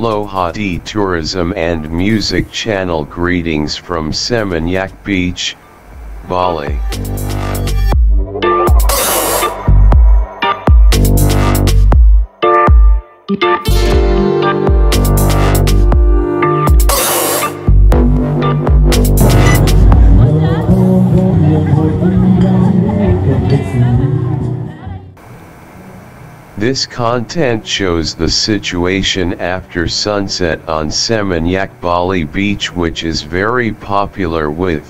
Hallo Hadi Tourism and Music Channel. Greetings from Seminyak Beach, Bali. This content shows the situation after sunset on Seminyak Bali Beach, which is very popular with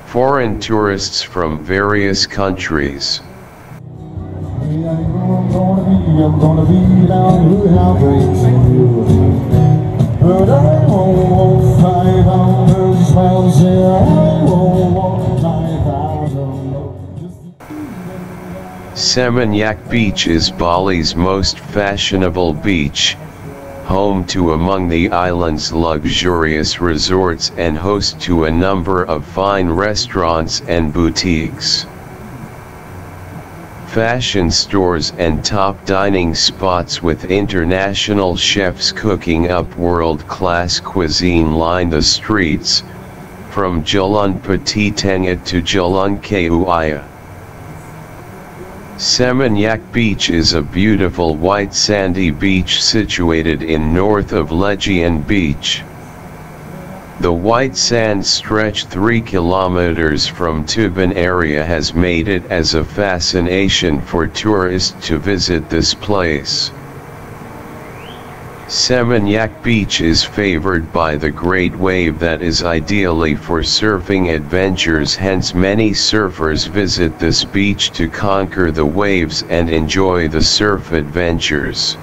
foreign tourists from various countries. Seminyak Beach is Bali's most fashionable beach, home to among the island's luxurious resorts and host to a number of fine restaurants and boutiques, fashion stores and top dining spots with international chefs cooking up world-class cuisine line the streets, from Jalan Petitenget to Jalan Kayu Aya. Seminyak Beach is a beautiful white sandy beach situated in north of Legian Beach. The white sand stretch 3 kilometers from Tuban Area has made it as a fascination for tourists to visit this place. Seminyak Beach is favored by the great wave that is ideally for surfing adventures, hence many surfers visit this beach to conquer the waves and enjoy the surf adventures.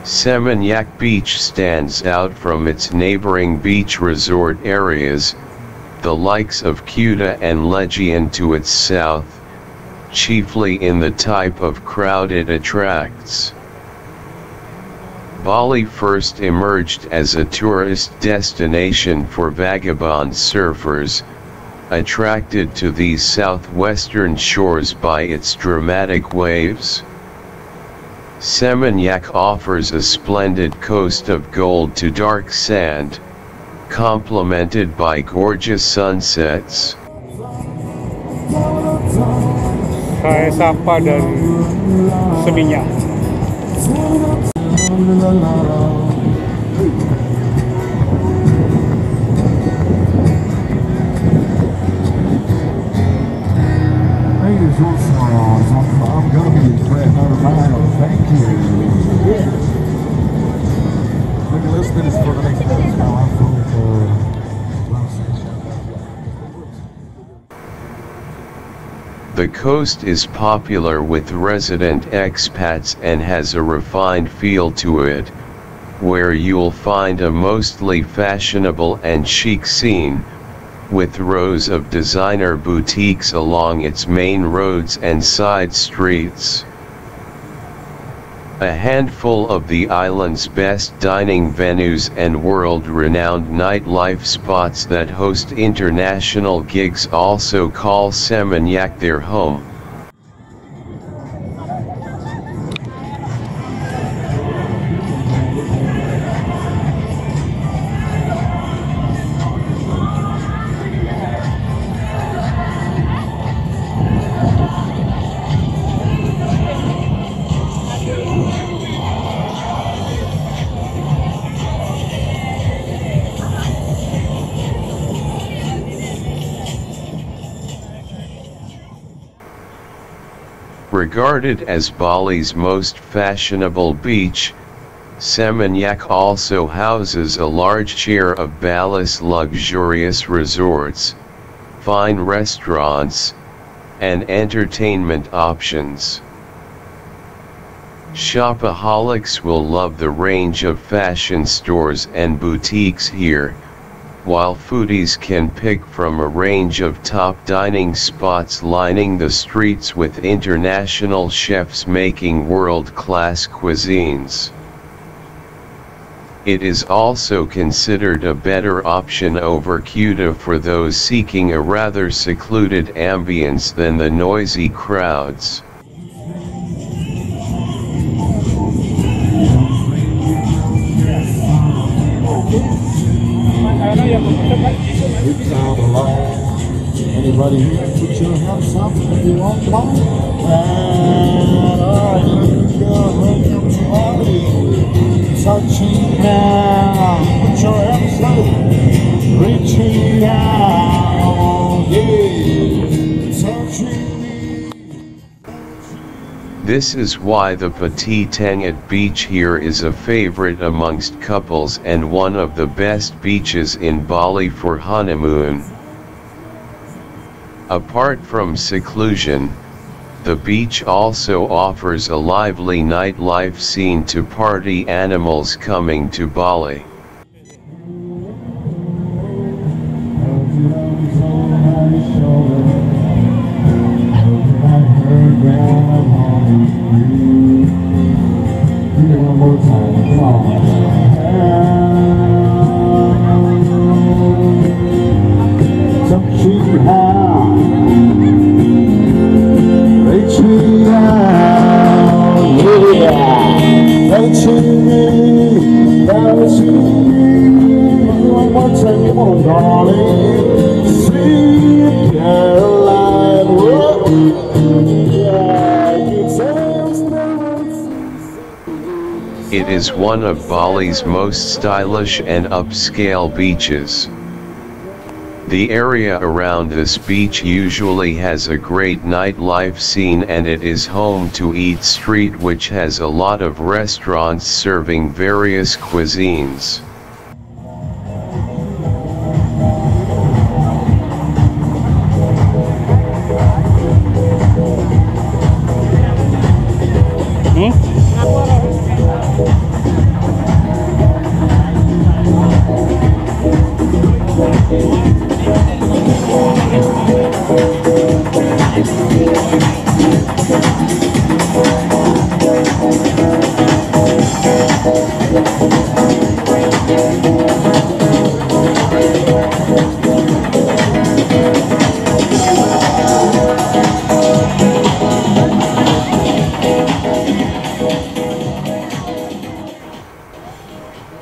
Seminyak Beach stands out from its neighboring beach resort areas, the likes of Kuta and Legian to its south, chiefly in the type of crowd it attracts. Bali first emerged as a tourist destination for vagabond surfers, attracted to these southwestern shores by its dramatic waves. Seminyak offers a splendid coast of gold to dark sand, complemented by gorgeous sunsets. Saya sapa dari Seminyak. I'm gonna be spreading out of mine. Thank you. Look, let's finish for the next one. Now I'm going to The coast is popular with resident expats and has a refined feel to it, where you'll find a mostly fashionable and chic scene, with rows of designer boutiques along its main roads and side streets. A handful of the island's best dining venues and world-renowned nightlife spots that host international gigs also call Seminyak their home. Regarded as Bali's most fashionable beach, Seminyak also houses a large share of Bali's luxurious resorts, fine restaurants, and entertainment options. Shopaholics will love the range of fashion stores and boutiques here, while foodies can pick from a range of top dining spots lining the streets with international chefs making world-class cuisines. It is also considered a better option over Kuta for those seeking a rather secluded ambience than the noisy crowds. It's out alone. Anybody here, put your hands up if you want, come on. And alright, welcome to Bali. Touching down, put your hands up. Reaching down, yeah. Touching. This is why the Petitenget beach here is a favorite amongst couples and one of the best beaches in Bali for honeymoon. Apart from seclusion, the beach also offers a lively nightlife scene to party animals coming to Bali. One more time, come on. Touching down, reaching down, yeah. Touching me, touching me. One more time, come on, darling. Sweet Caroline, whoa. Yeah, you sounds It is one of Bali's most stylish and upscale beaches. The area around this beach usually has a great nightlife scene, and it is home to Eat Street, which has a lot of restaurants serving various cuisines.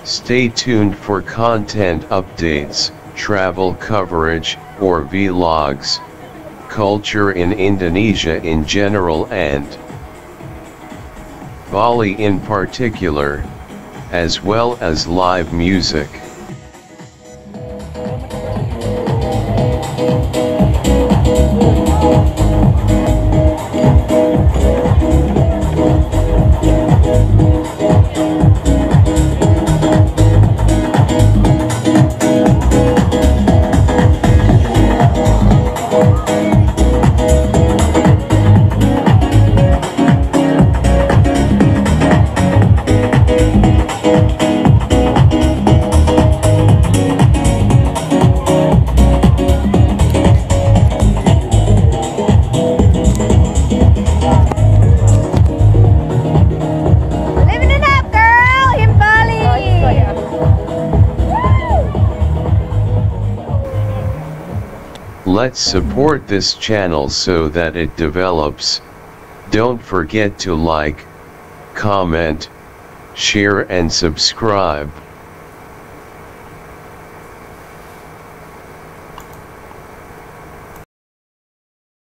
Stay tuned for content updates, travel coverage, or vlogs, culture in Indonesia in general and Bali in particular, as well as live music. Let's support this channel so that it develops. Don't forget to like, comment, share and subscribe.